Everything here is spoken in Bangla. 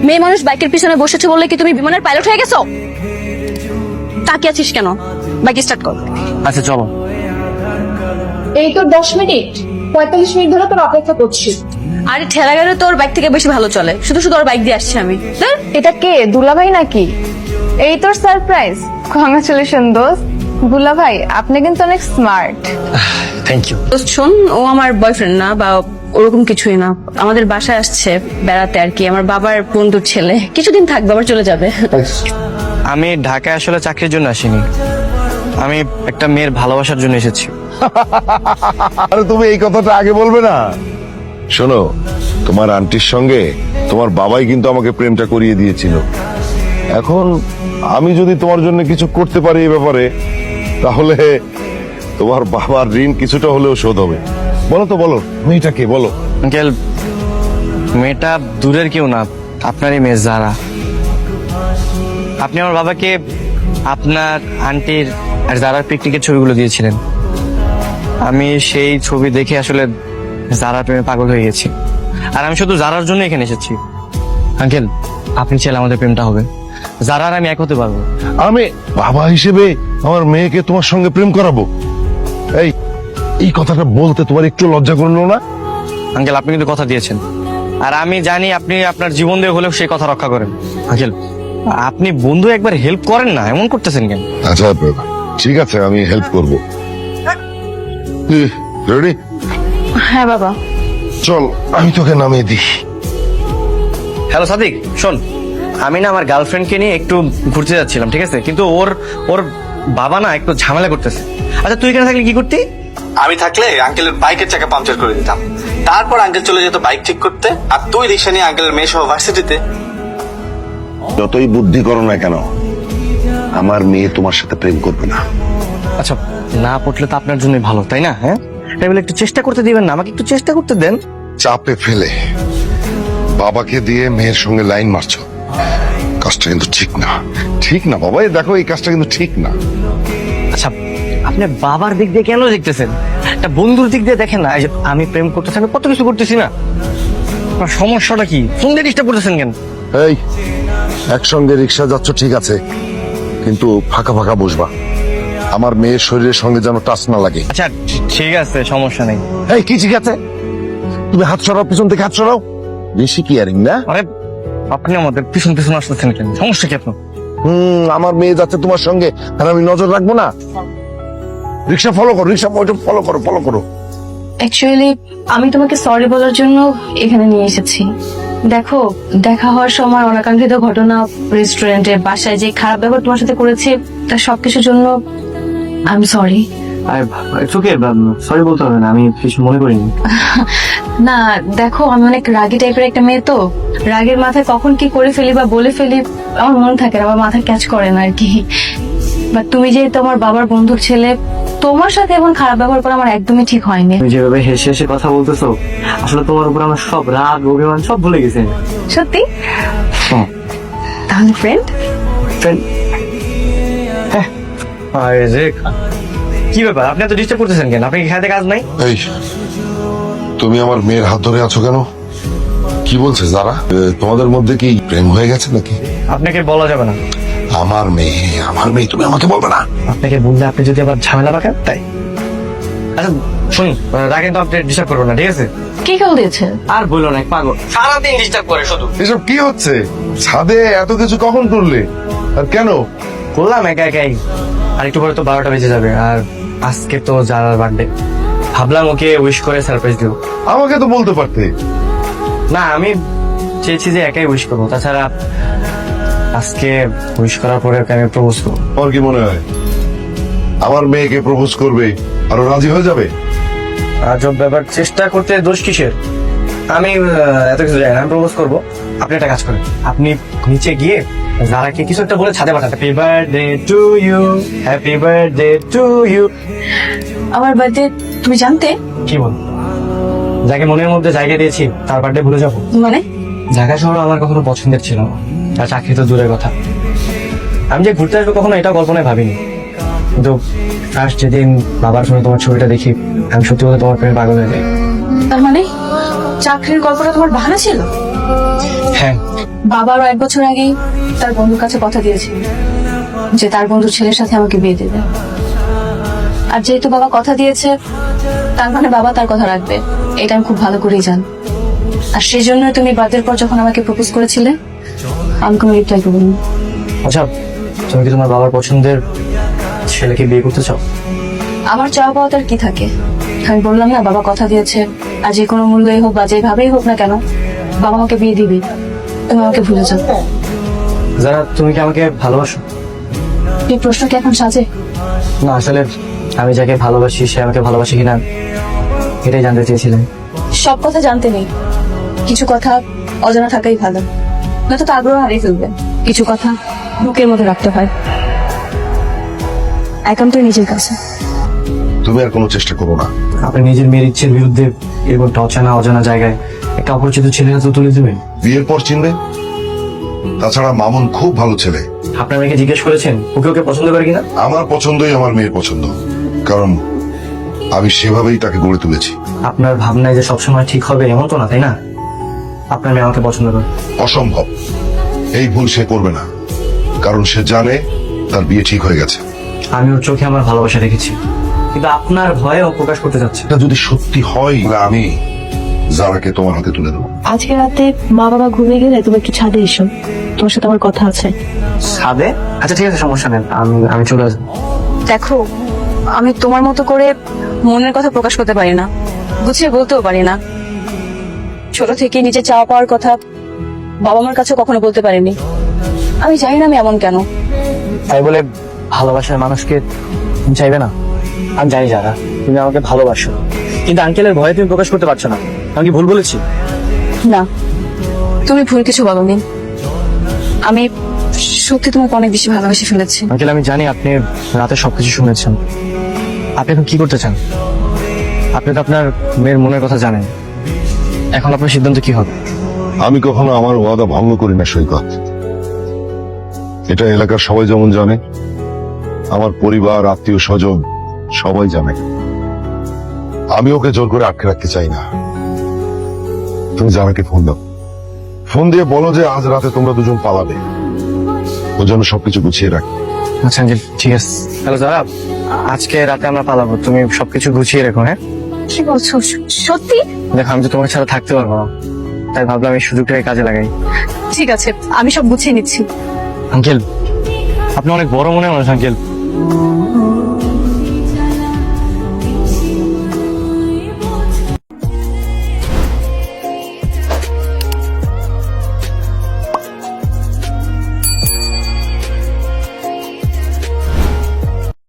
মেয়ে মানুষ বাইকের পিছনে বসেছে বললে কি তুমি বিমানের পাইলট হয়ে গেছো? তাকিয়ে আছিস কেন? বাইক স্টার্ট কর। আচ্ছা চলো। এই তো 10 মিনিট, 45 মিনিট ধরে তোর অপেক্ষা করছি। আরে ঠেলা গাড়ি তোর বাইক থেকে বেশি ভালো চলে, শুধু শুধু ওর বাইক দিয়ে আসছি আমি। এটা কে, দুলাভাই নাকি? এই তোর সারপ্রাইজ। কংগ্রাচুলেশন দোস্ত। দুলাভাই আপনি কিন্তু অনেক স্মার্ট। Thank you. দোস্ত শোন, ও আমার বয়ফ্রেন্ড না বা ওরকম কিছুই না। আমাদের বাসায় আসছে বেড়াতে আর কি, আমার বাবার বন্ধুর ছেলে। কিছুদিন থাকবে আবার চলে যাবে। আমি ঢাকায় আসলে চাকরির জন্য আসিনি, আমি একটা মেয়ের ভালোবাসার জন্য এসেছি। আরে তুমি এই কথাটা আগে বলবে না? শোনো, তোমার আন্টির সঙ্গে তোমার বাবাই কিন্তু আমাকে প্রেমটা করিয়ে দিয়েছিল। এখন আমি যদি তোমার জন্য কিছু করতে পারি এই ব্যাপারে, তাহলে তোমার বাবার ঋণ কিছুটা হলেও শোধ হবে। বলো তো, বলো মেয়েটা কে, বলো। আঙ্কেল, মেয়েটা দূরের কেউ না, আপনারই মেয়ে যারা। আপনি আমার বাবাকে আপনার আন্টির আর যারার পিকনিকের ছবিগুলো দিয়েছিলেন। আমি সেই ছবি দেখে আসলে যারা প্রেমে পাগল হয়ে গেছি, আর আমি শুধু যারার জন্য এখানে এসেছি। আঙ্কেল, আপনি চাইলে আমাদের প্রেমটা হবে, যারা আর আমি এক হতে পারবো। আমি বাবা হিসেবে আমার মেয়েকে তোমার সঙ্গে প্রেম করাবো? এই এই কথাটা বলতে তোমার একটু লজ্জা করলো না? আঙ্কেল, আপনি কিন্তু কথা দিয়েছেন, আর আমি জানি আপনি আপনার জীবন দিয়ে হলেও সেই কথা রক্ষা করেন। আঙ্কেল, আপনি বন্ধু একবার হেল্প করেন না, এমন করতেছেন কেন? আচ্ছা ঠিক আছে, আমি হেল্প করব। রেডি? হ্যাঁ বাবা। চল আমি তোকে নামিয়ে দিই। হ্যালো সাদিক, শোন, আমি না আমার গার্লফ্রেন্ডকে নিয়ে একটু ঘুরতে যাচ্ছিলাম, ঠিক আছে? কিন্তু ওর ওর বাবা না একটু ঝামেলা করতেছে। আচ্ছা তুই এখানে থাকলে কি করতি? আমি থাকলে আঙ্কেলের বাইকের চাকা পাংচার করে দিতাম, তারপর আঙ্কেল চলে যেত বাইক ঠিক করতে, আর তুই রিক্সা নিয়ে আঙ্কেলের মেয়ে সহ ভার্সিটিতে। যতই বুদ্ধি করো না কেন, আমার মেয়ে তোমার সাথে প্রেম করবে না। আচ্ছা, না পড়লে তো আপনার জন্যই ভালো, তাই না? হ্যাঁ, তাই বলে একটু চেষ্টা করতে দিবেন না? আমাকে একটু চেষ্টা করতে দেন। চাপে ফেলে বাবাকে দিয়ে মেয়ের সঙ্গে লাইন মারছো, কাজটা কিন্তু ঠিক না। ঠিক না বাবা, এই দেখো এই কাজটা কিন্তু ঠিক না। আচ্ছা, আপনি বাবার দিক দিয়ে কেন দেখতেছেন? একটা বন্ধুর দিক দিয়ে দেখেন না। এই যে আমি প্রেম করতেছি, আমি কত কিছু করতেছি না? আপনার সমস্যাটা কি? ফোন দিয়ে ডিস্টার্ব করতেছেন কেন? এই একসঙ্গে রিক্সা যাচ্ছ ঠিক আছে, কিন্তু ফাঁকা ফাঁকা বসবা, আমার মেয়ের শরীরের সঙ্গে যেন টাচ না লাগে। আচ্ছা ঠিক আছে, সমস্যা নেই। এই কি ঠিক আছে? তুমি হাত সরাও, পিছন থেকে হাত সরাও। বেশি কেয়ারিং না? আরে আপনি আমাদের পিছন পিছন আসতেছেন কেন? সমস্যা কি আপনার? আমার মেয়ে যাচ্ছে তোমার সঙ্গে, আর আমি নজর রাখবো না? রিক্সা ফলো করো, রিক্সা ফলো করো, ফলো করো। অ্যাকচুয়ালি আমি তোমাকে সরি বলার জন্য এখানে নিয়ে এসেছি। দেখো, দেখা হওয়ার সময় অনাকাঙ্ক্ষিত ঘটনা, রেস্টুরেন্টে, বাসায় যে খারাপ ব্যবহার তোমার সাথে করেছি, তার সবকিছুর জন্য আই এম সরি। সরি বলতে হবে না, আমি কিছু মনে করিনি। না দেখো, আমি অনেক রাগী টাইপের একটা মেয়ে, তো রাগের মাথায় কখন কি করে ফেলি বা বলে ফেলি আমার মনে থাকে না, আমার মাথা ক্যাচ করে না আর কি। বাট তুমি যে তোমার বাবার বন্ধুর ছেলে, তোমার সাথে এমন খারাপ ব্যবহার করা আমার একদমই ঠিক হয়নি। তুমি যেভাবে হেসে হেসে কথা বলতেছো, আসলে তোমার উপর আমার সব রাগ অভিমান সব ভুলে গেছে। সত্যি? তাহলে ফ্রেন্ড? কি ব্যাপার, আপনি এত ডিস্টার্ব করতেছেন কেন? আপনি কি খেতে কাজ নাই? এই তুমি আমার মেয়ের হাত ধরে আছো কেন? কি বলছে যারা? তোমাদের মধ্যে কি প্রেম হয়ে গেছে নাকি? আপনাকে বলা যাবে না। আমার মেয়ে তুমি আমাকে বলবে না? আপনাকে বললে আপনি যদি আবার ঝামেলা পাকেন, তাই। আচ্ছা শুনুন, রাগে তো আপনি ডিস্টার্ব করবেন না, ঠিক আছে? কি কল দিয়েছে? আর বললো না, পাগল সারাদিন ডিস্টার্ব করে শুধু। এসব কি হচ্ছে? ছাদে এত কিছু কখন করলে, আর কেন? করলাম একা একাই। আর একটু পরে তো 12টা বেজে যাবে, আর আজকে তো যারার বার্থডে, ভাবলাম ওকে উইশ করে সারপ্রাইজ দিব। আমাকে তো বলতে পারতে। না, আমি চেয়েছি যে একাই উইশ করবো, তাছাড়া আজকে উইশ করার পরে ওকে আমি প্রপোজ করবো। আমার কি মনে হয় আমার মেয়েকে প্রপোজ করবে আর ও রাজি হয়ে যাবে? আর সব ব্যাপার চেষ্টা করতে দোষ কিসের? আমি এত কিছু জানি না, আমি প্রপোজ করবো। আপনি একটা কাজ করেন, আপনি নিচে গিয়ে যারাকে কিছু একটা বলে ছাদে পাঠান, happy birthday to you, happy birthday to you. আমার বার্থডে তুমি জানতে? কি বল, যাকে মনের মধ্যে জায়গা দিয়েছি তার বার্থডে ভুলে যাবো? মানে ঢাকা শহর আমার কখনো পছন্দের ছিল না, আর চাকরি তো দূরের কথা। আমি যে ঘুরতে আসবো কখনো এটা কল্পনায় ভাবিনি, কিন্তু ফার্স্ট যেদিন বাবার ফোনে তোমার ছবিটা দেখি, আমি সত্যি বলতে তোমার প্রেমে পাগল হয়ে যাই। তার মানে চাকরির গল্পটা তোমার বাহানা ছিল? হ্যাঁ, বাবারও 1 বছর আগেই তার বন্ধুর কাছে কথা দিয়েছিল যে তার বন্ধুর ছেলের সাথে আমাকে বিয়ে দেবে। আর যেহেতু বাবা কথা দিয়েছে, তার মানে বাবা তার কথা রাখবে, এটা আমি খুব ভালো করেই জানি। আর সেই জন্য তুমি বাদের পর যখন আমাকে প্রপোজ করেছিলে, আমি কোনো রিপ্লাই করিনি। আচ্ছা, তুমি কি তোমার বাবার পছন্দের ছেলেকে বিয়ে করতে চাও? আমার চাওয়া পাওয়া তার কি থাকে? আমি বললাম না, বাবা কথা দিয়েছে, আর যে কোনো মূল্যই হোক বা যেভাবেই হোক না কেন, বাবা আমাকে বিয়ে দিবি। তুমি আমাকে ভুলে যাও। যারা, তুমি কি আমাকে ভালোবাসো? এই প্রশ্ন কি এখন সাজে? না, আসলে আমি যাকে ভালোবাসি সে আমাকে ভালোবাসে কিনা এটাই জানতে চেয়েছিলেন। সব কথা জানতে নেই, কিছু কথা অজানা থাকাই ভালো, নয়তো তো আগ্রহ হারিয়ে ফেলবে। কিছু কথা বুকের মধ্যে রাখতে হয়, একান্তই নিজের কাছে। তুমি আর কোনো চেষ্টা করো না। আপনি নিজের মেয়ের ইচ্ছের বিরুদ্ধে এরকম একটা অজানা জায়গায় একটা অপরিচিত ছেলের হাতে তুলে দেবেন? বিয়ের পর চিনবে। তাছাড়া মামুন খুব ভালো ছেলে। আপনার মেয়েকে জিজ্ঞেস করেছেন ওকে ওকে পছন্দ করে কিনা? আমার পছন্দই আমার মেয়ের পছন্দ, কারণ আমি সেভাবেই তাকে গড়ে তুলেছি। আপনার ভাবনায় যে সবসময় ঠিক হবে এমন তো না, তাই না? আপনার মেয়ে আমাকে পছন্দ করে। অসম্ভব। এই ভুল সে করবে না, কারণ সে জানে তার বিয়ে ঠিক হয়ে গেছে। আমি ওর চোখে আমার ভালোবাসা দেখেছি, কিন্তু আপনার ভয়ে ও প্রকাশ করতে যাচ্ছে। এটা যদি সত্যি হয়, তাহলে আমি যারাকে তোমার হাতে তুলে দেবো। আজকে রাতে মা বাবা ঘুমিয়ে গেলে তুমি একটু ছাদে এসো, তোমার সাথে আমার কথা আছে। সাদে? আচ্ছা ঠিক আছে, সমস্যা নেই, আমি চলে আসবো। দেখো, আমি তোমার মতো করে মনের কথা প্রকাশ করতে পারি না, গুছিয়ে বলতেও পারি না। ছোট থেকে নিজে চাওয়া পাওয়ার কথা বাবা মার কাছে কখনো বলতে পারিনি। আমি জানি না আমি এমন কেন। তাই বলে ভালোবাসার মানুষকে তুমি চাইবে না? আমি জানি যারা, তুমি আমাকে ভালোবাসো, কিন্তু আঙ্কেলের ভয়ে তুমি প্রকাশ করতে পারছো না। আমি কি ভুল বলেছি? না, তুমি ভুল কিছু বলনি। আমি সত্যি তোমাকে অনেক বেশি ভালোবেসে ফেলেছি। আঙ্কেল, আমি জানি আপনি রাতে সবকিছু শুনেছেন। আপনি এখন কি করতে চান? আপনি তো আপনার মেয়ের মনের কথা জানেন। এখন আপনার সিদ্ধান্ত কি হবে? আমি কখনো আমার ওয়াদা ভঙ্গ করি না সৈকত। এটা এলাকার সবাই যেমন জানে, আমার পরিবার, আত্মীয় স্বজন সবাই জানে। আমি ওকে জোর করে আটকে রাখতে চাই না। তুমি জানাকে ফোন দাও, ফোন দিয়ে বলো যে আজ রাতে তোমরা দুজন পালাবে, ও যেন সবকিছু গুছিয়ে রাখে। আচ্ছা আঙ্কেল, ঠিক আছে। হ্যালো যারা, আজকে রাতে আমরা পালাবো, তুমি সবকিছু গুছিয়ে রেখো। হ্যাঁ, কি বলছো? সত্যি? দেখো, আমি তো তোমার ছাড়া থাকতে পারবো না, তাই ভাবলাম এই সুযোগটাকে কাজে লাগাই। ঠিক আছে, আমি সব গুছিয়ে নিচ্ছি। আঙ্কেল, আপনি অনেক বড় মনে মানুষ আঙ্কেল।